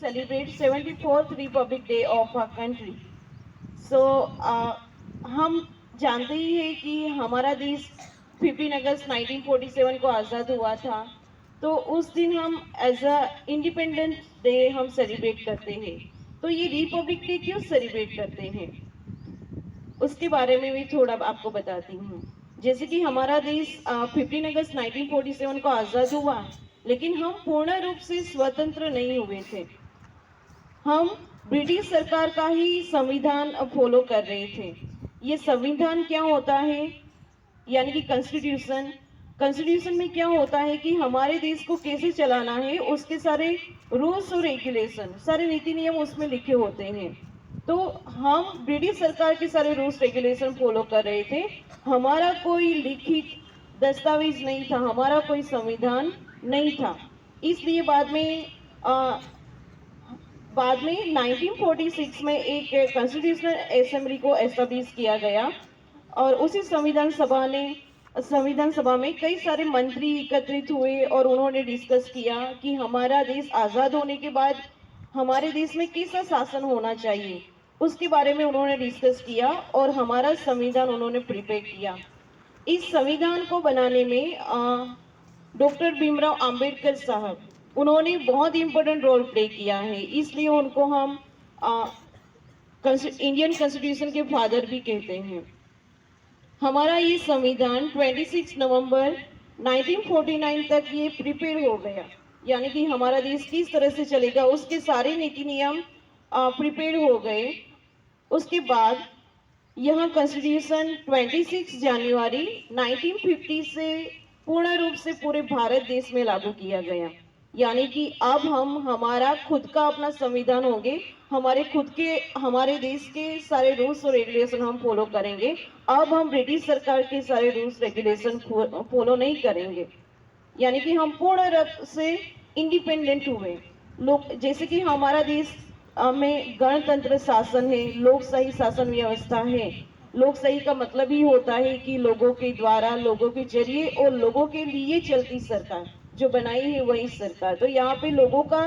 celebrate 74th Republic Day of our country. So हम जानते ही हैं कि हमारा देश 15 अगस्त 1947 को आज़ाद हुआ था। तो उस दिन हम एज अ इंडिपेंडेंस डे हम सेलिब्रेट करते हैं। तो ये रिपब्लिक डे क्यों सेलिब्रेट करते हैं उसके बारे में भी थोड़ा आपको बताती हूँ। जैसे कि हमारा देश 15 अगस्त 1947 को आज़ाद हुआ, लेकिन हम पूर्ण रूप से स्वतंत्र नहीं हुए थे। हम ब्रिटिश सरकार का ही संविधान फॉलो कर रहे थे। ये संविधान क्या होता है, यानी कि कॉन्स्टिट्यूशन। कॉन्स्टिट्यूशन में क्या होता है कि हमारे देश को कैसे चलाना है, उसके सारे रूल्स और रेगुलेशन, सारे नीति नियम उसमें लिखे होते हैं। तो हम ब्रिटिश सरकार के सारे रूल्स रेगुलेशन फॉलो कर रहे थे। हमारा कोई लिखित दस्तावेज नहीं था, हमारा कोई संविधान नहीं था। इसलिए बाद में 1946 में एक कॉन्स्टिट्यूशनल असेंबली को एस्टेब्लिश किया गया और उसी संविधान सभा में कई सारे मंत्री एकत्रित हुए और उन्होंने डिस्कस किया कि हमारा देश आज़ाद होने के बाद हमारे देश में कैसा शासन होना चाहिए, उसके बारे में उन्होंने डिस्कस किया और हमारा संविधान उन्होंने प्रिपेयर किया। इस संविधान को बनाने में डॉक्टर भीमराव अंबेडकर साहब, उन्होंने बहुत इम्पोर्टेंट रोल प्ले किया है, इसलिए उनको हम इंडियन कॉन्स्टिट्यूशन के फादर भी कहते हैं। हमारा ये संविधान 26 नवंबर 1949 तक ये प्रिपेयर हो गया, यानी कि हमारा देश किस तरह से चलेगा उसके सारे नीति नियम प्रिपेयर हो गए। उसके बाद यह कॉन्स्टिट्यूशन 26 जनवरी 1950 से पूर्ण रूप से पूरे भारत देश में लागू किया गया, यानी कि अब हम हमारा खुद का अपना संविधान होंगे, हमारे देश के सारे रूल्स और रेगुलेशन हम फॉलो करेंगे। अब हम ब्रिटिश सरकार के सारे रूल्स रेगुलेशन फॉलो नहीं करेंगे, यानी कि हम पूर्ण रूप से इंडिपेंडेंट हुए लोग। जैसे कि हमारा देश में गणतंत्र शासन है, लोकशाही शासन व्यवस्था है। लोकशाही का मतलब ही होता है कि लोगों के द्वारा, लोगों के जरिए और लोगों के लिए चलती सरकार जो बनाई है वही सरकार। तो यहाँ पे लोगों का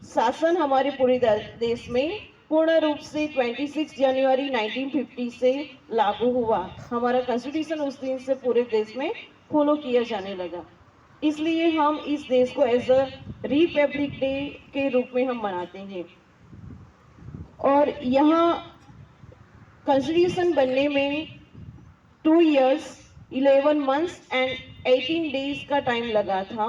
शासन हमारे पूरे देश में पूर्ण रूप से 26 जनवरी 1950 से लागू हुआ। हमारा कॉन्स्टिट्यूशन उस दिन से पूरे देश में फॉलो किया जाने लगा। इसलिए हम इस देश को एज अ रिपब्लिक डे के रूप में हम मनाते हैं। और यहाँ कॉन्स्टिट्यूशन बनने में 2 years 11 months and 18 days का टाइम लगा था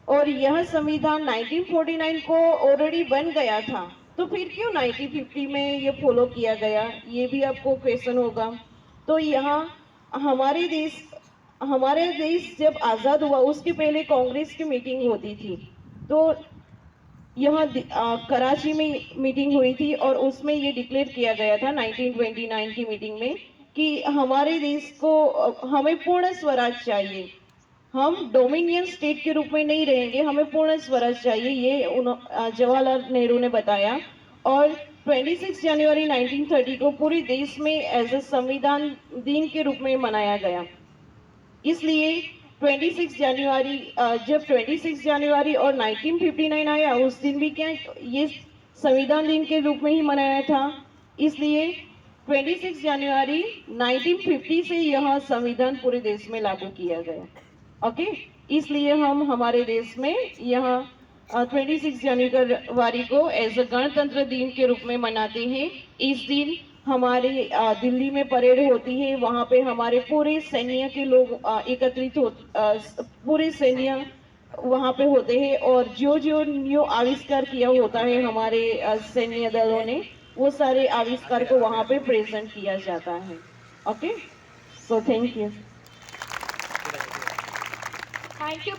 और यह संविधान 1949 को ऑलरेडी बन गया था, तो फिर क्यों 1950 में ये फॉलो किया गया, ये भी आपको क्वेश्चन होगा। तो यहाँ हमारे देश जब आज़ाद हुआ उसके पहले कांग्रेस की मीटिंग होती थी। तो यहाँ कराची में मीटिंग हुई थी और उसमें ये डिक्लेयर किया गया था 1929 की मीटिंग में कि हमारे देश को हमें पूर्ण स्वराज चाहिए, हम डोमिनियन स्टेट के रूप में नहीं रहेंगे, हमें पूर्ण स्वराज चाहिए, ये जवाहरलाल नेहरू ने बताया। और 26 जनवरी 1930 को पूरे देश में एज ए संविधान दिन के रूप में मनाया गया। इसलिए 26 जनवरी जब 26 जनवरी और 1959 आया, उस दिन भी क्या ये संविधान दिन के रूप में ही मनाया था। इसलिए 26 जनवरी 1950 से यह संविधान पूरे देश में लागू किया गया। ओके, इसलिए हम हमारे देश में यह 26 जनवरी को एज अ गणतंत्र दिन के रूप में मनाते हैं। इस दिन हमारे दिल्ली में परेड होती है, वहाँ पे हमारे पूरे सैन्य के लोग एकत्रित हो, पूरे सैन्य वहाँ पे होते हैं और जो जो न्यू आविष्कार किया होता है हमारे सैन्य दलों ने, वो सारे आविष्कार को वहाँ पे प्रेजेंट किया जाता है। Okay, so thank you. Thank you.